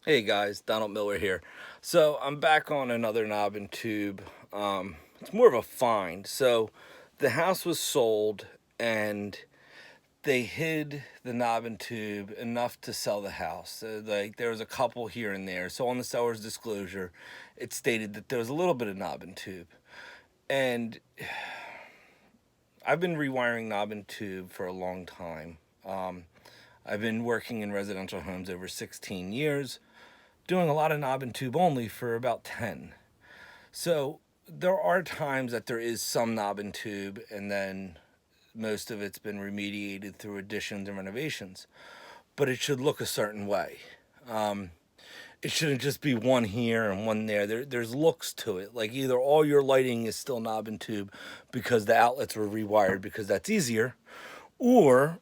Hey guys, Donald Miller here. So I'm back on another knob and tube. It's more of a find. So the house was sold and they hid the knob and tube enough to sell the house. Like there was a couple here and there. So on the seller's disclosure, it stated that there was a little bit of knob and tube. And I've been rewiring knob and tube for a long time. I've been working in residential homes over 16 years, doing a lot of knob and tube only for about 10. So there are times that there is some knob and tube, and then most of it's been remediated through additions and renovations. But it should look a certain way. It shouldn't just be one here and one there. There's looks to it. Like either all your lighting is still knob and tube because the outlets were rewired because that's easier, or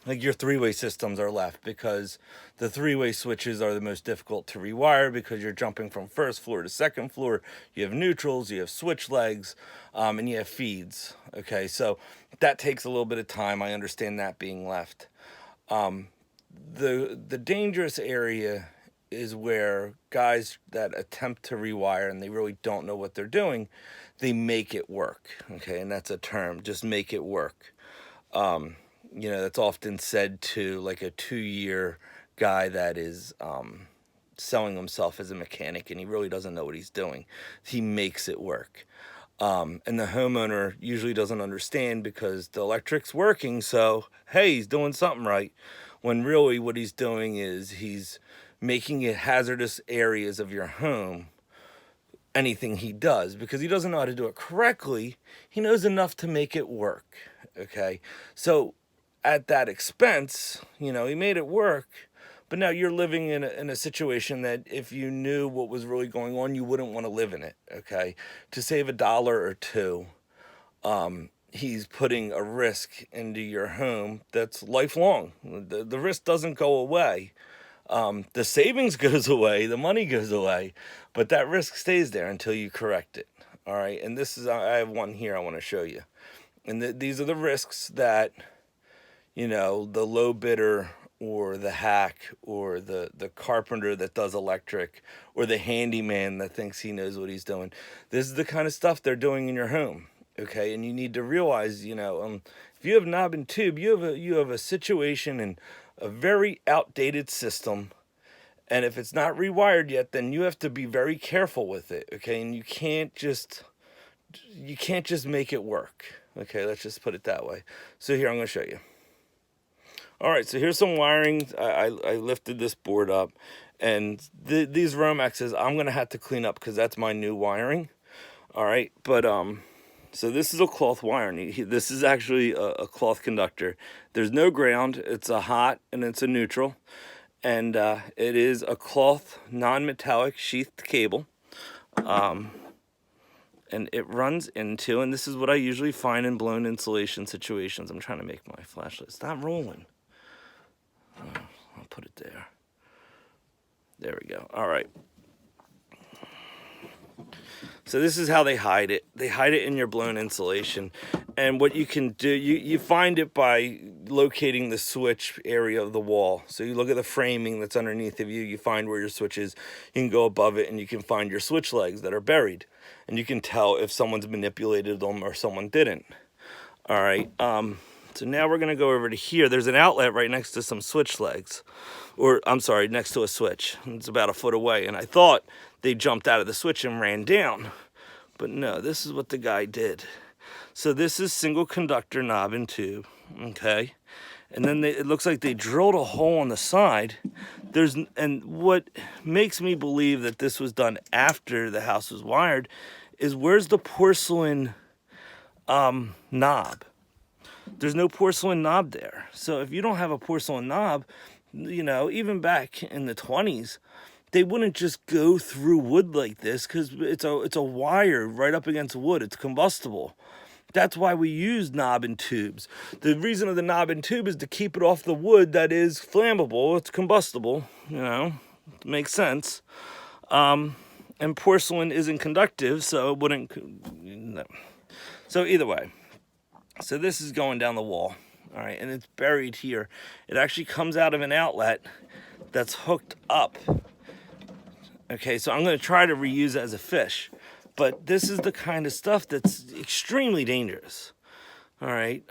like your three-way systems are left because the three-way switches are the most difficult to rewire because you're jumping from first floor to second floor. You have neutrals, you have switch legs, and you have feeds. Okay, so that takes a little bit of time. I understand that being left. The dangerous area is where guys that attempt to rewire and they really don't know what they're doing, they make it work. Okay, and that's a term, just make it work. That's often said to like a 2-year guy that is selling himself as a mechanic and he really doesn't know what he's doing. He makes it work. And the homeowner usually doesn't understand because the electric's working, so hey, he's doing something right. When really what he's doing is he's making it hazardous areas of your home anything he does because he doesn't know how to do it correctly. He knows enough to make it work. Okay, so at that expense, he made it work, but now you're living in a situation that if you knew what was really going on, you wouldn't want to live in it. Okay, to save a dollar or two, he's putting a risk into your home that's lifelong. The risk doesn't go away. The savings goes away, the money goes away, but that risk stays there until you correct it. All right, and I have one here I want to show you. And these are the risks that, the low bidder or the hack or the carpenter that does electric or the handyman that thinks he knows what he's doing. This is the kind of stuff they're doing in your home. Okay, and you need to realize, if you have knob and tube, you have a situation in a very outdated system, and if it's not rewired yet, then you have to be very careful with it. Okay, and you can't just make it work. Okay, let's just put it that way. So here I'm going to show you. All right, so here's some wiring. I lifted this board up, and these Romexes I'm going to have to clean up because that's my new wiring. All right, but so this is a cloth wiring. This is actually a cloth conductor. There's no ground. It's a hot and it's a neutral, and it is a cloth non-metallic sheathed cable. And it runs into, and this is what I usually find in blown insulation situations. I'm trying to make my flashlight stop rolling. I'll put it there. There we go. All right. So this is how they hide it. They hide it in your blown insulation. And what you can do, you find it by locating the switch area of the wall. So you look at the framing that's underneath of you, you find where your switch is. You can go above it and you can find your switch legs that are buried. And you can tell if someone's manipulated them or someone didn't. All right. So now we're going to go over to here. There's an outlet right next to some switch legs. Or, I'm sorry, next to a switch. It's about a foot away. And I thought they jumped out of the switch and ran down. But no, this is what the guy did. So this is single conductor knob and tube, okay? And then it looks like they drilled a hole on the side. And what makes me believe that this was done after the house was wired is where's the porcelain knob? There's no porcelain knob there. So if you don't have a porcelain knob, even back in the 20s, they wouldn't just go through wood like this because it's a wire right up against wood. It's combustible. That's why we use knob and tubes. The reason of the knob and tube is to keep it off the wood that is flammable. It's combustible, it makes sense. And porcelain isn't conductive, so it wouldn't. No. So either way, so this is going down the wall, all right, and it's buried here. It actually comes out of an outlet that's hooked up. Okay, so I'm going to try to reuse it as a fish. But this is the kind of stuff that's extremely dangerous. All right,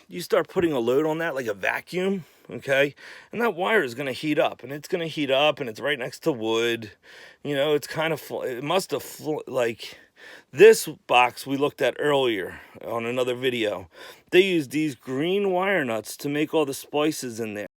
you start putting a load on that like a vacuum, okay, and that wire is going to heat up, and it's going to heat up, and it's right next to wood. You know, it's kind of, it must have, like, this box we looked at earlier on another video. They used these green wire nuts to make all the splices in there.